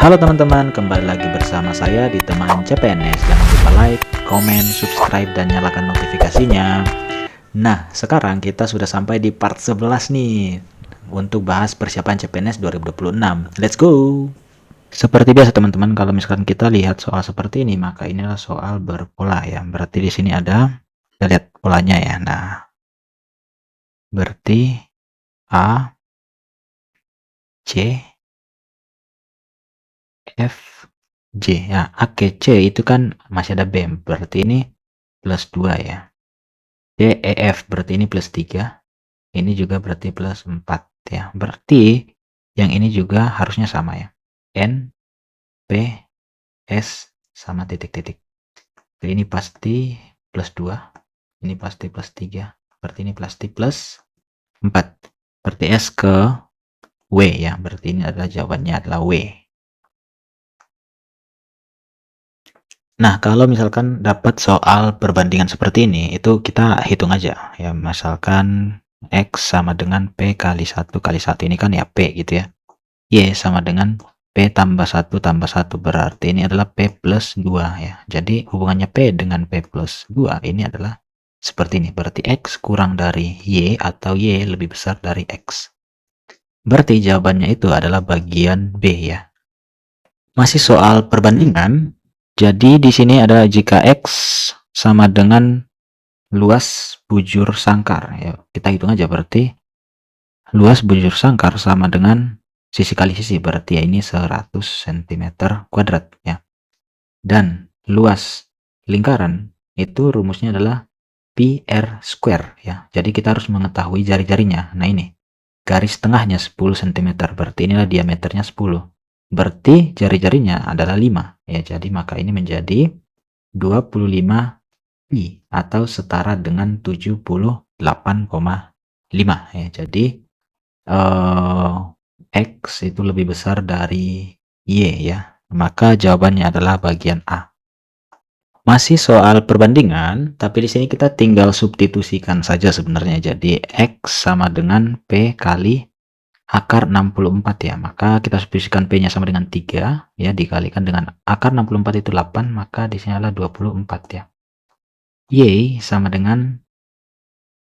Halo teman-teman, kembali lagi bersama saya di teman CPNS. Jangan lupa like, komen, subscribe, dan nyalakan notifikasinya. Nah, sekarang kita sudah sampai di part 11 nih untuk bahas persiapan CPNS 2026. Let's go! Seperti biasa teman-teman, kalau misalkan kita lihat soal seperti ini, maka inilah soal berpola ya. Berarti di sini ada, kita lihat polanya ya. Nah, berarti A, C, F, J. Ya, A ke C itu kan masih ada B. Berarti ini plus 2 ya. D, E, F berarti ini plus 3. Ini juga berarti plus 4 ya. Berarti yang ini juga harusnya sama ya. N, P, S sama titik-titik. Ini pasti plus 2. Ini pasti plus 3. Berarti ini pasti plus 4. Berarti S ke W ya. Berarti ini adalah jawabannya adalah W. Nah, kalau misalkan dapat soal perbandingan seperti ini, itu kita hitung aja ya. Misalkan X sama dengan P kali 1 kali 1 ini kan ya P gitu ya. Y sama dengan P tambah 1 tambah 1 berarti ini adalah P plus 2 ya. Jadi hubungannya P dengan P plus 2 ini adalah seperti ini. Berarti X kurang dari Y atau Y lebih besar dari X. Berarti jawabannya itu adalah bagian B ya. Masih soal perbandingan. Jadi di sini adalah jika X sama dengan luas bujur sangkar ya. Kita hitung aja berarti luas bujur sangkar sama dengan sisi kali sisi, berarti ya ini 100 cm kuadrat ya. Dan luas lingkaran itu rumusnya adalah pi r square ya. Jadi kita harus mengetahui jari-jarinya. Nah ini garis tengahnya 10 cm, berarti inilah diameternya 10. Berarti jari-jarinya adalah 5 ya. Jadi maka ini menjadi 25 pi atau setara dengan 78,5 ya. Jadi X itu lebih besar dari Y ya. Maka jawabannya adalah bagian A. Masih soal perbandingan, tapi di sini kita tinggal substitusikan saja sebenarnya. Jadi X sama dengan P kali akar 64 ya. Maka kita substitusikan P-nya sama dengan 3 ya, dikalikan dengan akar 64 itu 8, maka di sini adalah 24 ya. Y sama dengan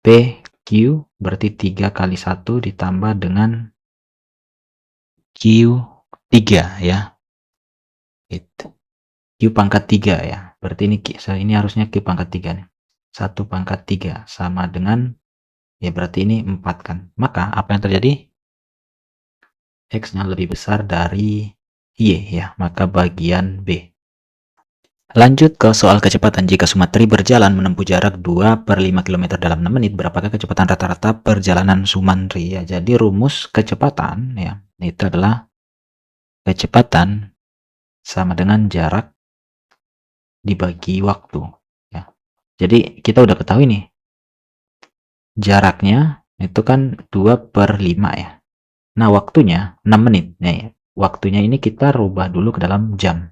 PQ berarti 3 kali 1 ditambah dengan Q3 ya. Q pangkat 3 ya. Berarti ini harusnya Q pangkat 3 nih. 1 pangkat 3 sama dengan ya, berarti ini 4 kan. Maka apa yang terjadi? X-nya lebih besar dari Y ya. Maka bagian B. Lanjut ke soal kecepatan. Jika Sumatri berjalan menempuh jarak 2/5 km dalam 6 menit, berapakah kecepatan rata-rata perjalanan Sumantri ya. Jadi rumus kecepatan ya, itu adalah kecepatan sama dengan jarak dibagi waktu ya. Jadi kita udah ketahui nih jaraknya itu kan 2/5 ya. Nah waktunya 6 menit nih. Waktunya ini kita rubah dulu ke dalam jam.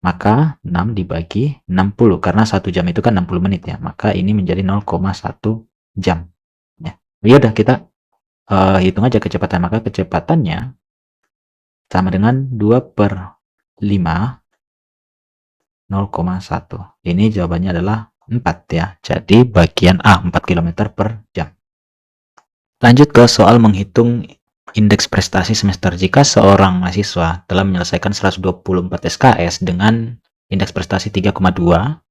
Maka 6 dibagi 60 karena 1 jam itu kan 60 menit ya. Maka ini menjadi 0,1 jam ya. Ya udah kita hitung aja kecepatan. Maka kecepatannya sama dengan 2/5 0,1. Ini jawabannya adalah 4 ya. Jadi bagian A 4 km per jam. Lanjut ke soal menghitung indeks prestasi semester. Jika seorang mahasiswa telah menyelesaikan 124 SKS dengan indeks prestasi 3,2,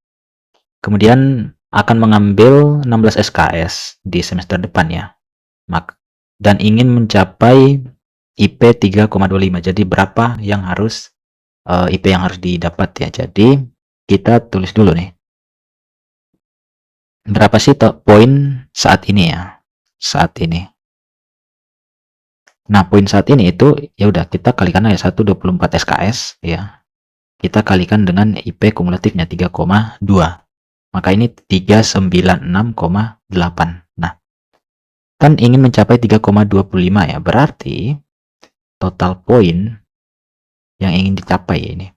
kemudian akan mengambil 16 SKS di semester depan ya. Dan ingin mencapai IP 3,25. Jadi berapa yang harus IP yang harus didapat ya. Jadi kita tulis dulu nih. Berapa sih poin saat ini ya? Saat ini. Nah, poin saat ini itu ya udah kita kalikan aja 124 SKS ya. Kita kalikan dengan IP kumulatifnya 3,2. Maka ini 396,8. Nah, kan ingin mencapai 3,25 ya. Berarti total poin yang ingin dicapai ya ini.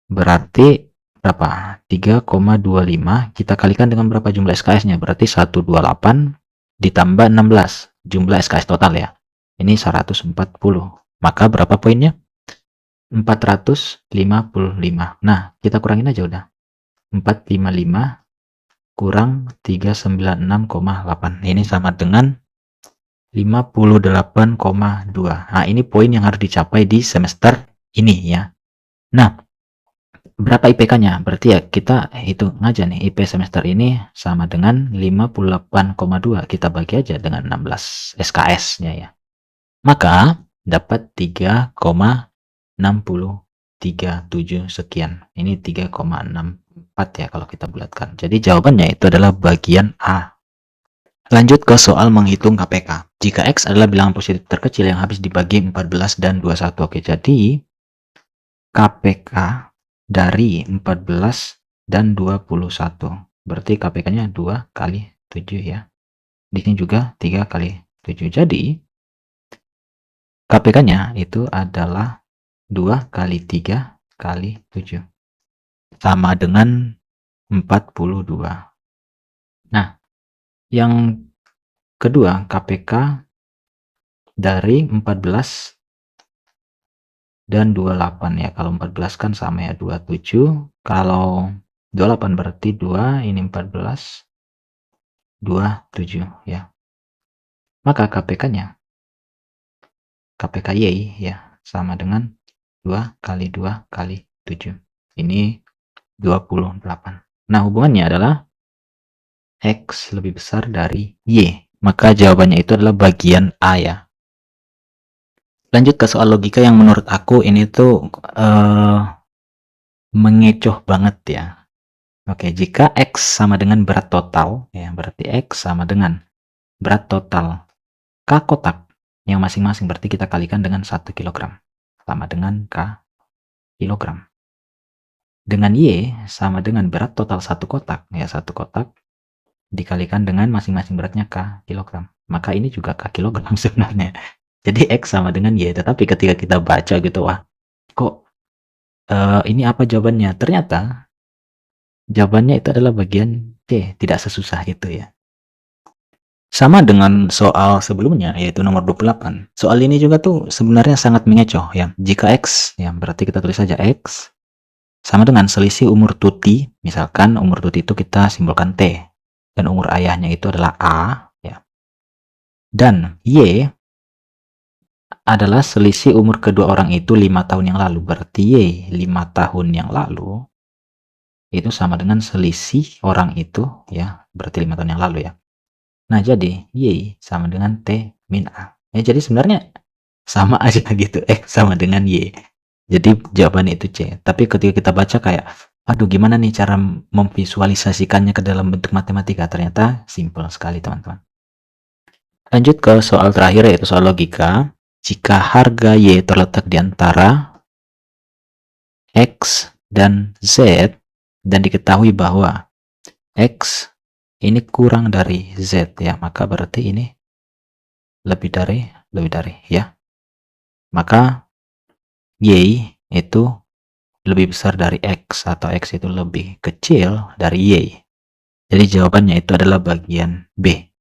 Berarti berapa? 3,25 kita kalikan dengan berapa jumlah SKS-nya? Berarti 128 ditambah 16 jumlah SKS total ya. Ini 140. Maka berapa poinnya? 455. Nah, kita kurangin aja udah. 455 kurang 396,8. Ini sama dengan 58,2. Nah, ini poin yang harus dicapai di semester ini ya. Nah, berapa IPK-nya? Berarti ya kita hitung aja nih, IP semester ini sama dengan 58,2. Kita bagi aja dengan 16 SKS-nya ya. Maka dapat 3,637 sekian. Ini 3,64 ya kalau kita bulatkan. Jadi jawabannya itu adalah bagian A. Lanjut ke soal menghitung KPK. Jika X adalah bilangan positif terkecil yang habis dibagi 14 dan 21. Oke, jadi KPK dari 14 dan 21. Berarti KPK-nya 2 kali 7 ya. Di sini juga 3 kali 7. Jadi KPK-nya itu adalah 2 kali 3 kali 7. Sama dengan 42. Nah, yang kedua, KPK dari 14 dan 28 ya. Kalau 14 kan sama ya 27. Kalau 28 berarti 2, ini 14, 27 ya. Maka KPK-nya, KPK-Y ya, sama dengan 2 kali 2 kali 7. Ini 28. Nah, hubungannya adalah X lebih besar dari Y. Maka jawabannya itu adalah bagian A ya. Lanjut ke soal logika yang menurut aku ini tuh mengecoh banget ya. Oke, jika X sama dengan berat total, ya berarti X sama dengan berat total K kotak yang masing-masing, berarti kita kalikan dengan 1 kg, sama dengan K kilogram. Dengan Y sama dengan berat total satu kotak, ya satu kotak, dikalikan dengan masing-masing beratnya K kilogram. Maka ini juga K kilogram sebenarnya. Jadi X sama dengan Y, tetapi ketika kita baca gitu, wah, kok ini apa jawabannya? Ternyata jawabannya itu adalah bagian C, tidak sesusah itu ya. Sama dengan soal sebelumnya, yaitu nomor 28. Soal ini juga tuh sebenarnya sangat mengecoh ya. Jika X, ya berarti kita tulis saja X, sama dengan selisih umur Tuti. Misalkan umur Tuti itu kita simbolkan T. Dan umur ayahnya itu adalah A. Ya. Dan Y adalah selisih umur kedua orang itu 5 tahun yang lalu. Berarti Y 5 tahun yang lalu itu sama dengan selisih orang itu ya, berarti 5 tahun yang lalu ya. Nah, jadi Y sama dengan T min A. Ya, jadi sebenarnya sama aja gitu, X sama dengan Y. Jadi jawabannya itu C. Tapi ketika kita baca kayak, aduh gimana nih cara memvisualisasikannya ke dalam bentuk matematika? Ternyata simple sekali teman-teman. Lanjut ke soal terakhir yaitu soal logika. Jika harga Y terletak di antara X dan Z, dan diketahui bahwa X ini kurang dari Z ya, maka berarti ini lebih dari ya. Maka Y itu lebih besar dari X atau X itu lebih kecil dari Y. Jadi jawabannya itu adalah bagian B.